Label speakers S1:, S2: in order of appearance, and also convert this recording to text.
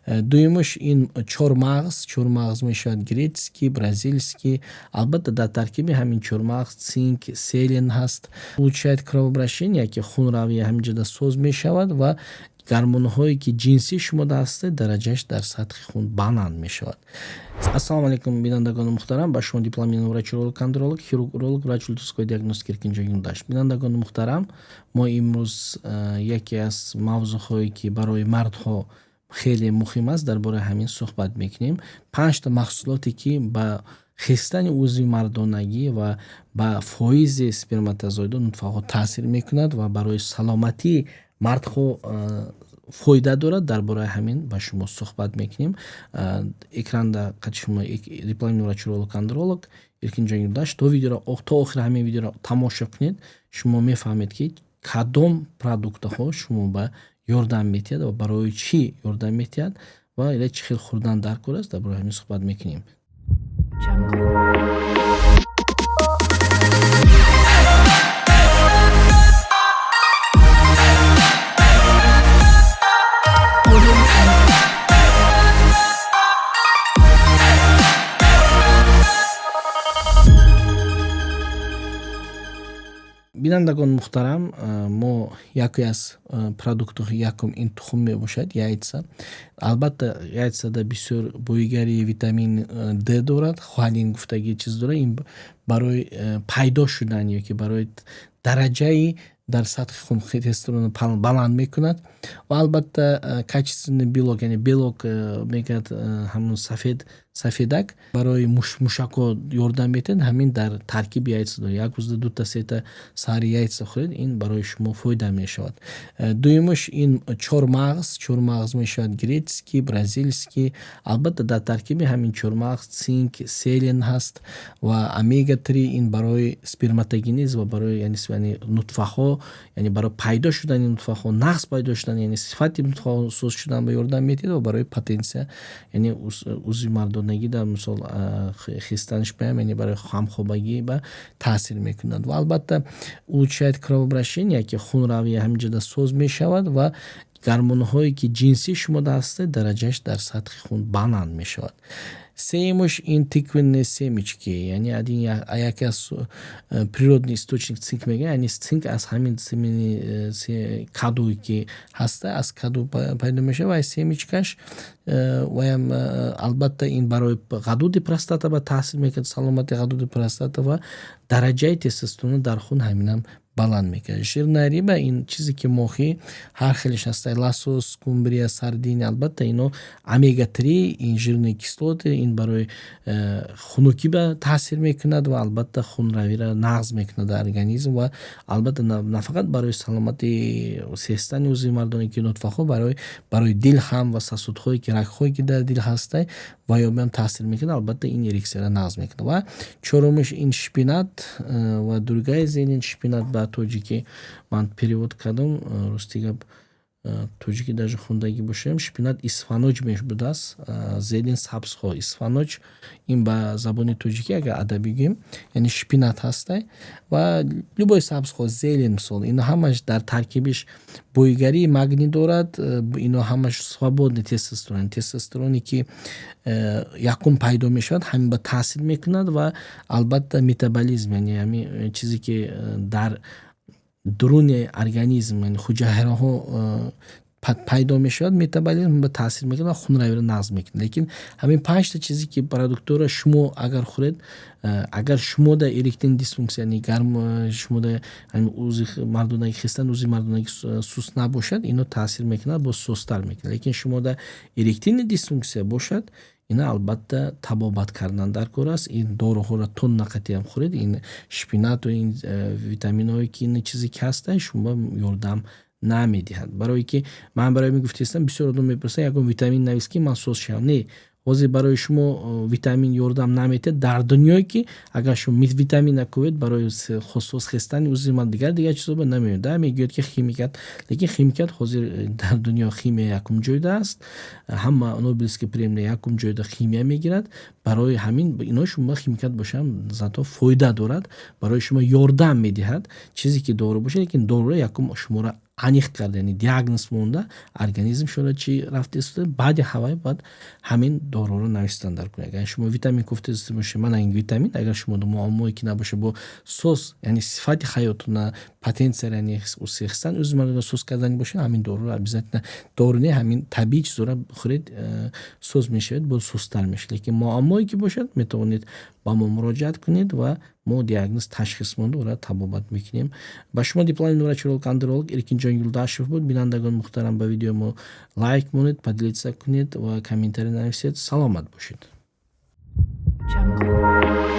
S1: дуюмаш ин чормағз мешавад, грецкий, бразильский. Албатта дар таркиби ҳамин чормағз цинк, селен ҳаст. Улучшает кровообращение, ки хунравия ҳаминҷода соз мешавад ва гормонҳое ки ҷинсӣ шумода ҳастед дараҷааш дар сатҳи хун баланд мешавад. Ассалому алайкум бинандагони муҳтарам, ба шумо дипломированный врач-уролог-кандиролог, хирург, врач-лутускои диагностики Эркинҷон Юлдаш. Бинандагони муҳтарам, мо имрӯз яке аз мавзӯъҳое ки барои мардҳо хеле муҳим аст, дар бораи ҳамин суҳбат мекунем. 5 та маҳсулоте ки ба хистани узви мардонагӣ ва ба фоизи сперматозоиду нутфаҳо таъсир мекунад ва барои саломатии мардҳо фоида дорад. Дар бораи ҳамин ба шумо суҳбат мекунем. Экранда қади шумо дипломированный врач-уролог-кандиролог Эркинҷон Юлдаш. То охири ҳамин видеоро тамошо кунед, шумо мефаҳмед ки кадом продуктаҳо шумо ба ёрдам метиҳад ва барои чӣ ёрдам метиҳад ва ила чӣ хел хӯрдан дар кор аст. Дар бораи ҳамин суҳбат мекунем. бинандагони муҳтарам, мо яке аз продуктҳои якум ин тухм мебошад, яйца. Албатта яйцада бисёр боигари витамин Д дорад, холин гуфтагӣ чиз дорад. Ин барои пайдо шудан ёки барои дараҷаи дар сатҳи хун холестеринро баланд мекунад ва албатта качественный белок, яъне белок мегӯяд ҳамун сафедак барои мушакҳо ёрдам метиҳад. ҳамин дар таркиби яйца дорад. Як рӯзда 2 та 3 та сари яйца хӯред, ин барои шумо фоида мешавад. дуюмаш ин чормағз мешавад, грецкий, бразильский. Албатта дар таркиби ҳамин чормағз цинк, селен ҳаст ва омега 3. ин барои сперматогенез ва барои яъне нутфаҳо, яъне барои пайдо шудани нутфаҳо, нақс пайдо шудан, яъне сифати нутфаҳо соз шудан ба ёрдам метиҳад ва барои потенсия, яъне узви мардонагӣ дар мисол хистанаш баям, яъне барои хамхобагӣ ба таъсир мекунад ва албатта улучшает кровообращение, ки хунравия ҳаминҷода соз мешавад ва гормонҳое ки ҷинсӣ шумода ҳастед дараҷааш дар сатҳи хун баланд мешавад. Сеюмаш ин тыквенные семечки, яъне один яке аз природный источник цинк мегӯяд, яъне цинк аз ҳамин семени кадуе ки ҳаста, аз каду пайдо мешавад ва семечкаш ваям албатта ин барои ғадуди простата ба таъсир мекунад, саломати ғадуди простата ва дараҷаи тестостерон дар хун ҳаминам баланд мекунад. Жирная риба, ин чизе ки мохӣ ҳар хелеш ҳаста, лосос, скумбрия, сардина, албатта ино омега 3, ин жирные кислоты, ин барои хунукӣ ба таъсир мекунад ва албатта хунравиро нағз мекунад дар организм ва албатта на фақат барои саломати сехтани узви мардоне ки нутфаҳо, барои дил ҳам ва сосудҳое ки рагҳое ки дар дил ҳаста ва ё ҳам таъсир мекунад. Албатта ин эриксияро нағз мекунад. Ва чорумаш ин шпинат ва другая зелень. Шпинат ба тоҷикӣ ман перевод кардам, рости гап тоҷикӣ даже хондагӣ бошам. Шпинат исфаноҷ мебудааст, зелень сабзҳо. Исфаноҷ ин ба забони тоҷикӣ агар адабӣ гӯем, яъне шпинат ҳаста ва любой сабзҳо, зелень мисол, ино ҳамаш дар таркибиш боигарии магний дорад. Ино ҳамаш свободный тестостерон, тестостероне ки якум пайдо мешавад, ҳамин ба таъсир мекунад ва албатта метаболизм, яъне ҳамин чизе ки дар дуруни организм, яъне ҳуҷайраҳо пайдо мешавад, метаболизм ба таъсир мекунад ва хунравиро нағз мекунад. Лекин ҳамин 5 та чизе ки продуктора шумо агар хӯред, агар шумода эректин дисфунксия, яъне шумода узви мардонагӣ, хистани узви мардонагӣ суст набошад, ино таъсир мекунад, бо сустар мекунад. Лекин шумода эректини дисфунксия бошад, ина албатта табобат кардан дар кор аст. ин доруҳоро тонна қатиам хӯред, ин шпинату ин витаминҳое ки ин чизе ки ҳаста шумо ёрдам намедиҳад. Барое ки ман барои мегуфтистам, бисёр одам мепурсанд, ягон витамин навис ки ман соз шавам. Не, ҳозир барои шумо витамин ёрдам намедиҳад. Дар дунёе ки агар шумо витамина кӯвед барои хостани узви ман дигар чизо намеёд. Да, мегӯяд ки химикат, лекин химикат ҳозир дар дунё химия якум ҷойда аст. Ҳама Нобелский премия якум ҷойда химия мегирад. Барои ҳамин ино шумо химикат бошам зато фоида дорад, барои шумо ёрдам медиҳад. Чизе ки дору боша, лекин доруро якум шуморо аниқ кард, яъне диагноз монда организм шумо чӣ рафта истода, баъди ҳавай баъд ҳамин дороро навистандар кунед. Агар шумо витамин кофта истода бошед, мана ин витамин, агар шумо муаммое ки набоша бо сос, яъне сифати хаётона потенсияро яъне хистан ӯзмарда сос кардани бошед, ҳамин дороро обязательно, дору не, ҳамин табиӣ чизоро бихӯред, соз мешавед, боз сустар мешавад. Лекин муаммое ки бошад, метавонед ба мо муроҷиат кунед ва мо диагноз ташхис монда ора табобат мекунем. Ба шумо дипломный врач-уролог-андролог Эркинҷон Юлдашев буд. Бинандагон муҳтарам, ба видео мо лайк монед, поделиться кунед ва комментарий нависед. Саломат бошед. Jungle.